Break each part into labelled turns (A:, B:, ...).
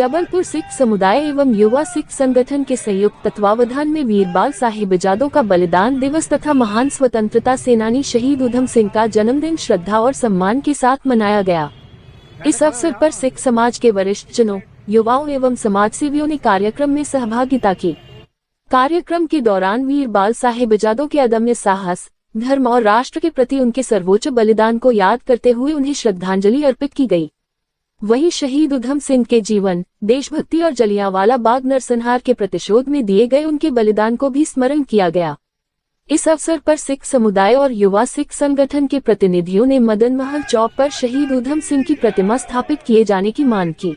A: जबलपुर सिख समुदाय एवं युवा सिख संगठन के संयुक्त तत्वावधान में वीर बाल साहिबजादों का बलिदान दिवस तथा महान स्वतंत्रता सेनानी शहीद उधम सिंह का जन्मदिन श्रद्धा और सम्मान के साथ मनाया गया। इस अवसर पर सिख समाज के वरिष्ठ जनों, युवाओं एवं समाजसेवियों ने कार्यक्रम में सहभागिता की। कार्यक्रम के दौरान वीर बाल साहिबजादों के अदम्य साहस, धर्म और राष्ट्र के प्रति उनके सर्वोच्च बलिदान को याद करते हुए उन्हें श्रद्धांजलि अर्पित की गई। वहीं शहीद उधम सिंह के जीवन, देशभक्ति और जलियांवाला बाग नरसंहार के प्रतिशोध में दिए गए उनके बलिदान को भी स्मरण किया गया। इस अवसर पर सिख समुदाय और युवा सिख संगठन के प्रतिनिधियों ने मदन महल चौक पर शहीद उधम सिंह की प्रतिमा स्थापित किए जाने की मांग की।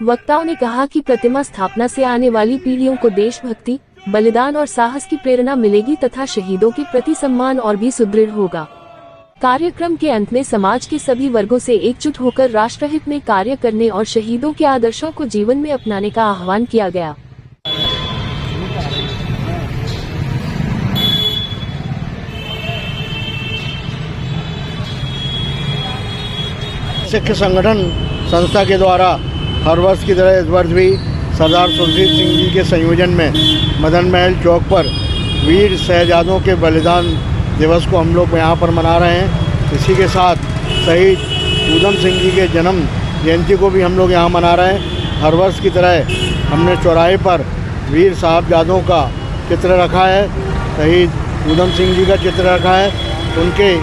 A: वक्ताओं ने कहा कि प्रतिमा स्थापना से आने वाली पीढ़ियों को देशभक्ति, बलिदान और साहस की प्रेरणा मिलेगी तथा शहीदों के प्रति सम्मान और भी सुदृढ़ होगा। कार्यक्रम के अंत में समाज के सभी वर्गों से एकजुट होकर राष्ट्रहित में कार्य करने और शहीदों के आदर्शों को जीवन में अपनाने का आह्वान किया गया।
B: सिख संगठन संस्था के द्वारा हर वर्ष की तरह इस वर्ष भी सरदार सुरजीत सिंह जी के संयोजन में मदन महल चौक पर वीर शहजादों के बलिदान दिवस को हम लोग यहाँ पर मना रहे हैं। इसी के साथ शहीद उधम सिंह जी के जन्म जयंती को भी हम लोग यहाँ मना रहे हैं। हर वर्ष की तरह हमने चौराहे पर वीर साहबजादों का चित्र रखा है, शहीद उधम सिंह जी का चित्र रखा है। उनके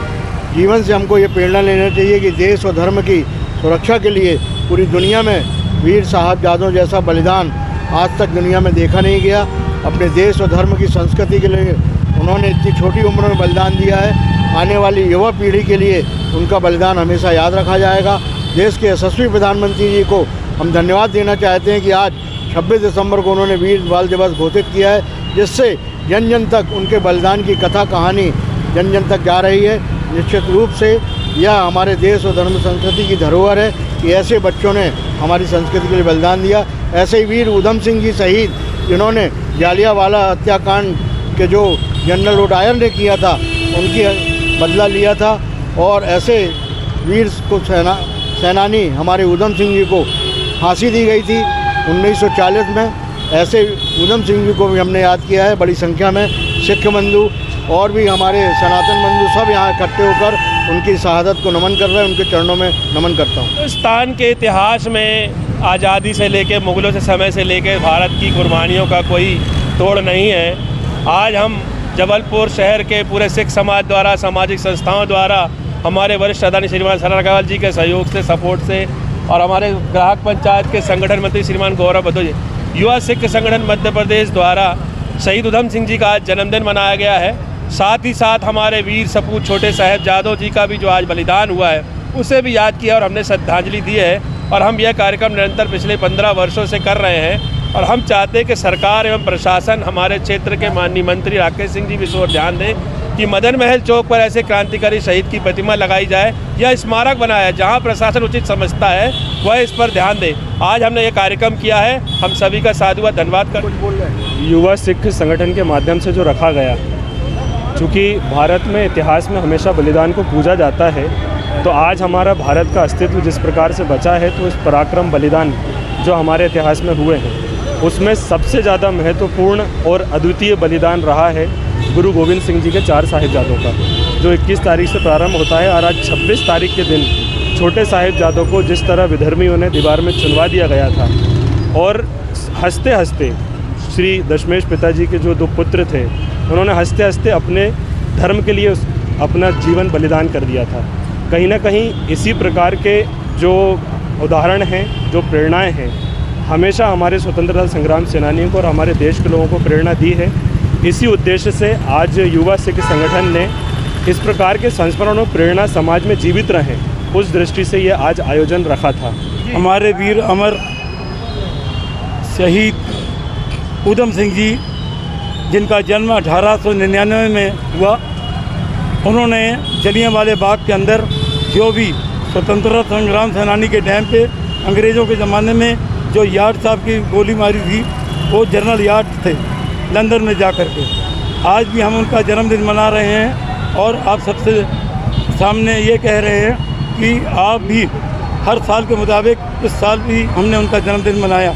B: जीवन से हमको ये प्रेरणा लेना चाहिए कि देश और धर्म की सुरक्षा के लिए पूरी दुनिया में वीर साहबजादों जैसा बलिदान आज तक दुनिया में देखा नहीं गया। अपने देश और धर्म की संस्कृति के लिए उन्होंने इतनी छोटी उम्र में बलिदान दिया है। आने वाली युवा पीढ़ी के लिए उनका बलिदान हमेशा याद रखा जाएगा। देश के यशस्वी प्रधानमंत्री जी को हम धन्यवाद देना चाहते हैं कि आज 26 दिसंबर को उन्होंने वीर बाल दिवस घोषित किया है, जिससे जन जन तक उनके बलिदान की कथा कहानी जन जन तक जा रही है। निश्चित रूप से यह हमारे देश और धर्म संस्कृति की धरोहर है कि ऐसे बच्चों ने हमारी संस्कृति के लिए बलिदान दिया। ऐसे ही वीर उधम सिंह जी शहीद, जिन्होंने जालियांवाला हत्याकांड के जो जनरल रोडायर ने किया था उनकी बदला लिया था, और ऐसे वीर को सेनानी हमारे उधम सिंह जी को फांसी दी गई थी 1940 में। ऐसे उधम सिंह जी को भी हमने याद किया है। बड़ी संख्या में सिख बंधु और भी हमारे सनातन बंधु सब यहाँ इकट्ठे होकर उनकी शहादत को नमन कर रहे हैं। उनके चरणों में नमन करता हूँ।
C: हिंदुस्तान के इतिहास में आज़ादी से लेकर मुग़लों से समय से लेकर भारत की कुर्बानियों का कोई तोड़ नहीं है। आज हम जबलपुर शहर के पूरे सिख समाज द्वारा, सामाजिक संस्थाओं द्वारा, हमारे वरिष्ठ आदरणीय श्रीमान सर अग्रवाल जी के सहयोग से, सपोर्ट से, और हमारे ग्राहक पंचायत के संगठन मंत्री श्रीमान गौरव भदौरिया, युवा सिख संगठन मध्य प्रदेश द्वारा शहीद उधम सिंह जी का आज जन्मदिन मनाया गया है। साथ ही साथ हमारे वीर सपूत छोटे साहिबजादों जी का भी जो आज बलिदान हुआ है उसे भी याद किया और हमने श्रद्धांजलि दी है। और हम यह कार्यक्रम निरंतर पिछले 15 वर्षों से कर रहे हैं, और हम चाहते हैं कि सरकार एवं प्रशासन, हमारे क्षेत्र के माननीय मंत्री राकेश सिंह जी भी इस ओर ध्यान दें कि मदन महल चौक पर ऐसे क्रांतिकारी शहीद की प्रतिमा लगाई जाए या स्मारक बनाया। जहां प्रशासन उचित समझता है वह इस पर ध्यान दे। आज हमने ये कार्यक्रम किया है, हम सभी का साधुवाद धन्यवाद कर।
D: युवा सिख संगठन के माध्यम से जो रखा गया, चूँकि भारत में इतिहास में हमेशा बलिदान को पूजा जाता है, तो आज हमारा भारत का अस्तित्व जिस प्रकार से बचा है, तो इस पराक्रम बलिदान जो हमारे इतिहास में हुए हैं उसमें सबसे ज़्यादा महत्वपूर्ण और अद्वितीय बलिदान रहा है गुरु गोविंद सिंह जी के 4 साहिबजादों का, जो 21 तारीख से प्रारंभ होता है। और आज 26 तारीख के दिन छोटे साहिबजादों को जिस तरह विधर्मियों ने दीवार में चुनवा दिया गया था, और हंसते हंसते श्री दशमेश पिताजी के जो 2 पुत्र थे, उन्होंने हंसते हंसते अपने धर्म के लिए अपना जीवन बलिदान कर दिया था। कहीं ना कहीं इसी प्रकार के जो उदाहरण हैं, जो प्रेरणाएं हैं, हमेशा हमारे स्वतंत्रता संग्राम सेनानियों को और हमारे देश के लोगों को प्रेरणा दी है। इसी उद्देश्य से आज युवा सिख संगठन ने इस प्रकार के संस्मरण और प्रेरणा समाज में जीवित रहें, उस दृष्टि से ये आज आयोजन रखा था।
E: हमारे वीर अमर शहीद उधम सिंह जी, जिनका जन्म 1899 में हुआ, उन्होंने जलियांवाले बाग के अंदर जो भी स्वतंत्रता संग्राम सेनानी के टाइम पे अंग्रेज़ों के ज़माने में जो यार्ड साहब की गोली मारी थी, वो जनरल यार्ड थे लंदन में जा कर के। आज भी हम उनका जन्मदिन मना रहे हैं और आप सबसे सामने ये कह रहे हैं कि आप भी हर साल के मुताबिक इस साल भी हमने उनका जन्मदिन मनाया।